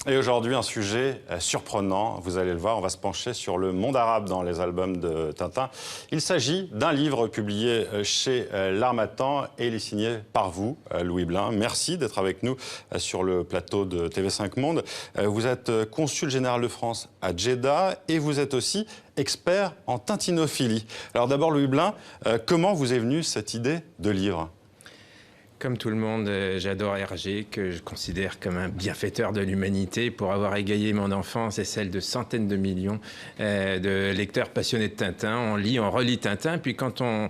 Et aujourd'hui, un sujet surprenant, vous allez le voir, on va se pencher sur le monde arabe dans les albums de Tintin. Il s'agit d'un livre publié chez L'Harmattan et il est signé par vous, Louis Blin. Merci d'être avec nous sur le plateau de TV5 Monde. Vous êtes consul général de France à Djeddah et vous êtes aussi expert en tintinophilie. Alors d'abord, Louis Blin, comment vous est venue cette idée de livre ? Comme tout le monde, j'adore Hergé, que je considère comme un bienfaiteur de l'humanité pour avoir égayé mon enfance et celle de centaines de millions de lecteurs passionnés de Tintin. On lit, on relit Tintin, puis quand on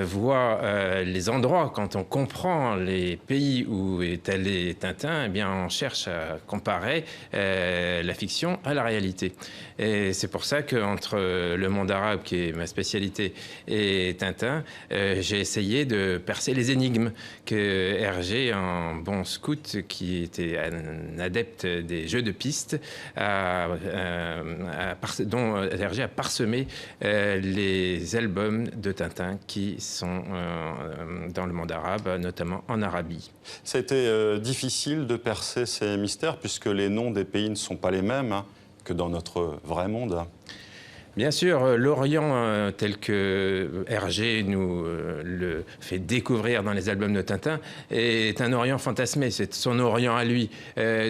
voit les endroits, quand on comprend les pays où est allé Tintin, eh bien on cherche à comparer la fiction à la réalité. Et c'est pour ça qu'entre le monde arabe, qui est ma spécialité, et Tintin, j'ai essayé de percer les énigmes que Hergé, un bon scout qui était un adepte des jeux de piste, dont Hergé a parsemé les albums de Tintin qui sont dans le monde arabe, notamment en Arabie. Ça a été difficile de percer ces mystères puisque les noms des pays ne sont pas les mêmes que dans notre vrai monde. Bien sûr, l'Orient tel que Hergé nous le fait découvrir dans les albums de Tintin est un Orient fantasmé, c'est son Orient à lui.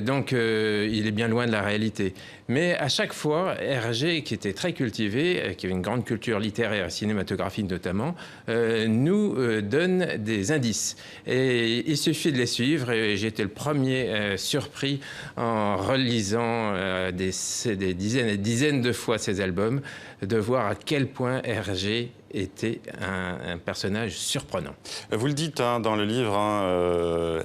Donc il est bien loin de la réalité. Mais à chaque fois, Hergé, qui était très cultivé, qui avait une grande culture littéraire et cinématographique notamment, nous donne des indices. Et il suffit de les suivre. Et j'ai été le premier surpris en relisant des dizaines et dizaines de fois ces albums, de voir à quel point Hergé était un personnage surprenant. Vous le dites dans le livre,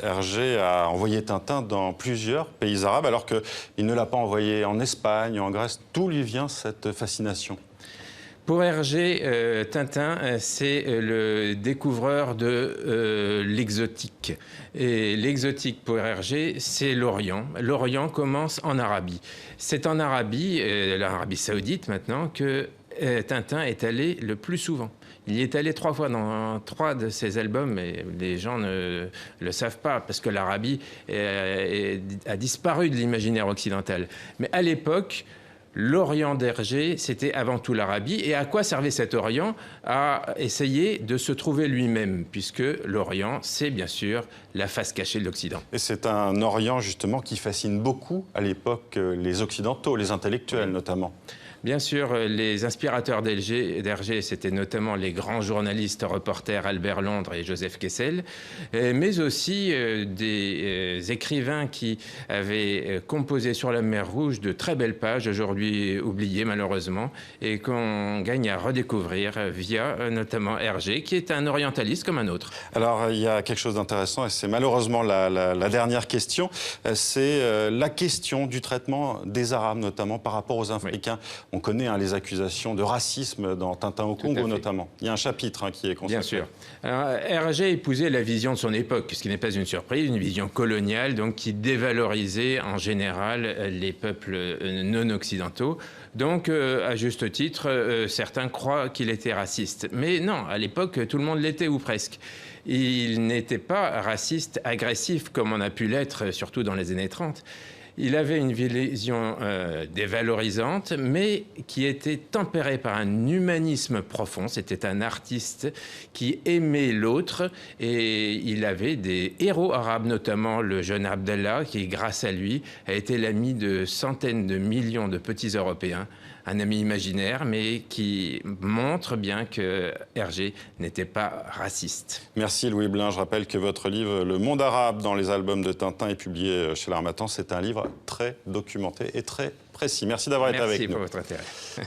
Hergé a envoyé Tintin dans plusieurs pays arabes alors qu'il ne l'a pas envoyé en Espagne, en Grèce. D'où lui vient cette fascination ? Pour Hergé, Tintin, c'est le découvreur de l'exotique. Et l'exotique pour Hergé, c'est l'Orient. L'Orient commence en Arabie. C'est en Arabie, l'Arabie saoudite maintenant, que Tintin est allé le plus souvent. Il y est allé 3 fois dans 3 de ses albums, et les gens ne le savent pas, parce que l'Arabie a disparu de l'imaginaire occidental. Mais à l'époque, l'Orient d'Hergé, c'était avant tout l'Arabie. Et à quoi servait cet Orient ? À essayer de se trouver lui-même, puisque l'Orient, c'est bien sûr la face cachée de l'Occident. Et c'est un Orient, justement, qui fascine beaucoup, à l'époque, les Occidentaux, les intellectuels notamment. Bien sûr, les inspirateurs d'Hergé, c'était notamment les grands journalistes, reporters Albert Londres et Joseph Kessel, mais aussi des écrivains qui avaient composé sur la mer Rouge de très belles pages, aujourd'hui oubliées malheureusement, et qu'on gagne à redécouvrir via notamment Hergé, qui est un orientaliste comme un autre. Alors, il y a quelque chose d'intéressant, et c'est malheureusement la dernière question, c'est la question du traitement des Arabes, notamment par rapport aux Africains. Oui. On connaît les accusations de racisme dans Tintin au Congo, notamment. Il y a un chapitre qui est consacré. Bien sûr. Alors, Hergé épousait la vision de son époque, ce qui n'est pas une surprise, une vision coloniale, donc qui dévalorisait en général les peuples non occidentaux. Donc, à juste titre, certains croient qu'il était raciste. Mais non, à l'époque, tout le monde l'était, ou presque. Il n'était pas raciste, agressif, comme on a pu l'être, surtout dans les années 30. Il avait une vision dévalorisante, mais qui était tempérée par un humanisme profond. C'était un artiste qui aimait l'autre et il avait des héros arabes, notamment le jeune Abdallah, qui, grâce à lui, a été l'ami de centaines de millions de petits Européens. Un ami imaginaire, mais qui montre bien que Hergé n'était pas raciste. Merci Louis Blin. Je rappelle que votre livre « Le monde arabe dans les albums de Tintin » est publié chez L'Harmattan. C'est un livre très documenté et très précis. Merci d'avoir été avec nous. Merci pour votre intérêt.